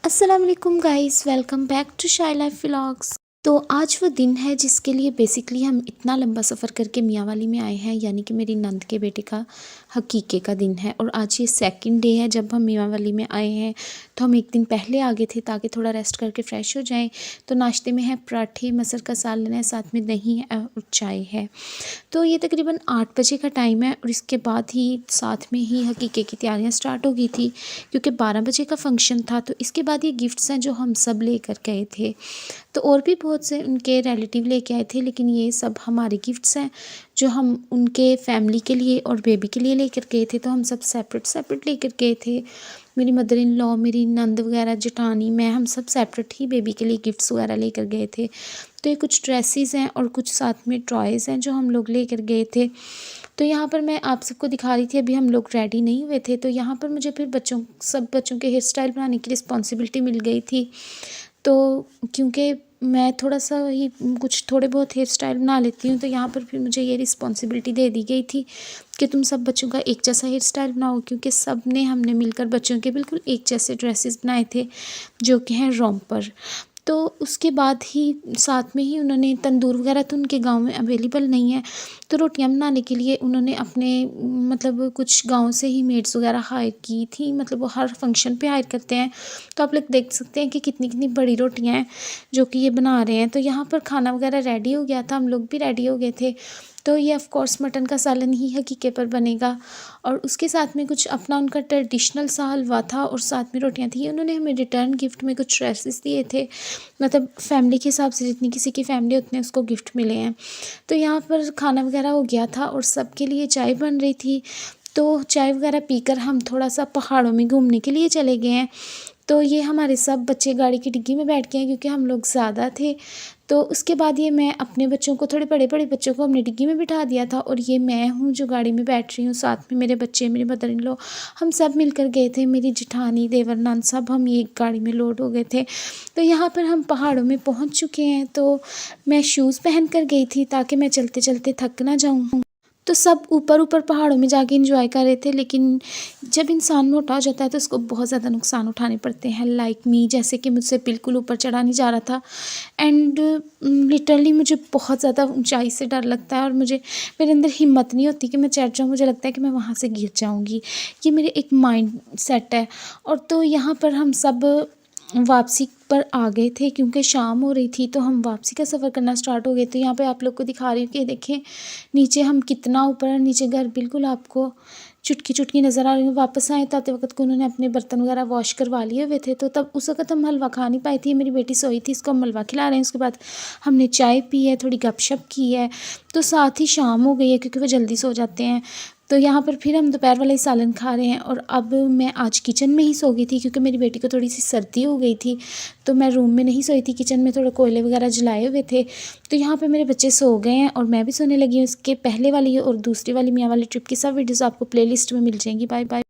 अस्सलाम वालेकुम guys, welcome back to शाई लाइफ व्लॉग्स। तो आज वो दिन है जिसके लिए बेसिकली हम इतना लंबा सफ़र करके मियाँ वाली में आए हैं, यानी कि मेरी नंद के बेटे का हकीके का दिन है। और आज ये सेकंड डे है जब हम मियाँ वाली में आए हैं। तो हम एक दिन पहले आ गए थे ताकि थोड़ा रेस्ट करके फ़्रेश हो जाएं। तो नाश्ते में है पराठे, मटर का सालन है, साथ में दही है और चाय है। तो ये तकरीबन 8 बजे का टाइम है और इसके बाद ही साथ में ही हकीके की तैयारियां स्टार्ट हो गई थी, क्योंकि 12 बजे का फंक्शन था। तो इसके बाद ये गिफ्ट्स हैं जो हम सब लेकर गए थे। तो और भी बहुत से उनके रिलेटिव लेके आए थे, लेकिन ये सब हमारे गिफ्ट्स हैं जो हम उनके फैमिली के लिए और बेबी के लिए लेकर गए थे। तो हम सब सेपरेट सेपरेट लेकर गए थे। मेरी मदर इन लॉ, मेरी नंद वगैरह, जेठानी, मैं, हम सब सेपरेट ही बेबी के लिए गिफ्ट्स वगैरह लेकर गए थे। तो ये कुछ ड्रेसेस हैं और कुछ साथ में टॉयज़ हैं जो हम लोग लेकर गए थे। तो यहाँ पर मैं आप सबको दिखा रही थी, अभी हम लोग रेडी नहीं हुए थे। तो यहाँ पर मुझे फिर सब बच्चों के हेयर स्टाइल बनाने की रिस्पॉन्सिबिलिटी मिल गई थी। तो क्योंकि मैं थोड़ा सा ही कुछ थोड़े बहुत हेयर स्टाइल बना लेती हूँ, तो यहाँ पर फिर मुझे ये रिस्पॉन्सिबिलिटी दे दी गई थी कि तुम सब बच्चों का एक जैसा हेयर स्टाइल बनाओ, क्योंकि सब ने हमने मिलकर बच्चों के बिल्कुल एक जैसे ड्रेसेस बनाए थे जो कि हैं रोम्पर। तो उसके बाद ही साथ में ही उन्होंने तंदूर वगैरह तो उनके गांव में अवेलेबल नहीं है, तो रोटियां बनाने के लिए उन्होंने अपने मतलब कुछ गांव से ही मेड्स वगैरह हायर की थी। मतलब वो हर फंक्शन पे हायर करते हैं। तो आप लोग देख सकते हैं कि कितनी कितनी बड़ी रोटियां हैं जो कि ये बना रहे हैं। तो यहाँ पर खाना वगैरह रेडी हो गया था, हम लोग भी रेडी हो गए थे। तो ये ऑफ कोर्स मटन का सालन ही हकीके पर बनेगा और उसके साथ में कुछ अपना उनका ट्रेडिशनल सा हलवा था और साथ में रोटियां थी। उन्होंने हमें रिटर्न गिफ्ट में कुछ ड्रेसेस दिए थे, मतलब फैमिली के हिसाब से जितनी किसी की फैमिली उतने उसको गिफ्ट मिले हैं। तो यहाँ पर खाना वगैरह हो गया था और सबके लिए चाय बन रही थी। तो चाय वगैरह पीकर हम थोड़ा सा पहाड़ों में घूमने के लिए चले गए हैं। तो ये हमारे सब बच्चे गाड़ी की डिग्गी में बैठ गए हैं क्योंकि हम लोग ज़्यादा थे। तो उसके बाद ये मैं अपने बच्चों को, थोड़े बड़े बड़े बच्चों को हमने डिग्गी में बिठा दिया था और ये मैं हूँ जो गाड़ी में बैठ रही हूँ। साथ में मेरे बच्चे, मेरी मदर इन लॉ, हम सब मिलकर गए थे। मेरी जेठानी, देवर, नंद, सब हम एक गाड़ी में लोड हो गए थे। तो यहाँ पर हम पहाड़ों में पहुँच चुके हैं। तो मैं शूज़ पहन कर गई थी ताकि मैं चलते चलते थक ना जाऊँ। तो सब ऊपर ऊपर पहाड़ों में जाके एंजॉय कर रहे थे, लेकिन जब इंसान मोटा हो जाता है तो उसको बहुत ज़्यादा नुकसान उठाने पड़ते हैं। लाइक मी, जैसे कि मुझसे बिल्कुल ऊपर चढ़ा नहीं जा रहा था। एंड लिटरली मुझे बहुत ज़्यादा ऊंचाई से डर लगता है और मेरे अंदर हिम्मत नहीं होती कि मैं चढ़ जाऊँ। मुझे लगता है कि मैं वहाँ से गिर जाऊँगी। ये मेरे एक माइंड सेट है। और तो यहाँ पर हम सब वापसी पर आ गए थे क्योंकि शाम हो रही थी। तो हम वापसी का सफ़र करना स्टार्ट हो गए। तो यहाँ पे आप लोग को दिखा रही हूँ कि देखें नीचे हम कितना ऊपर है। नीचे घर बिल्कुल आपको चुटकी चुटकी नज़र आ रही है। वापस आए तो आते वक्त को उन्होंने अपने बर्तन वगैरह वॉश करवा लिए हुए थे। तो तब उस वक्त हम हलवा खा नहीं पाई थी। मेरी बेटी सोई थी, इसको हम हलवा खिला रहे हैं। उसके बाद हमने चाय पी है, थोड़ी गपशप की है। तो साथ ही शाम हो गई है क्योंकि वो जल्दी सो जाते हैं। तो यहाँ पर फिर हम दोपहर वाला ही सालन खा रहे हैं। और अब मैं आज किचन में ही सो गई थी क्योंकि मेरी बेटी को थोड़ी सी सर्दी हो गई थी। तो मैं रूम में नहीं सोई थी, किचन में थोड़े कोयले वगैरह जलाए हुए थे। तो यहाँ पे मेरे बच्चे सो गए हैं और मैं भी सोने लगी हूँ। इसके पहले वाली और दूसरी वाली मियाँ वाली ट्रिप की सब वीडियोज़ आपको प्लेलिस्ट में मिल जाएंगी। Bye bye.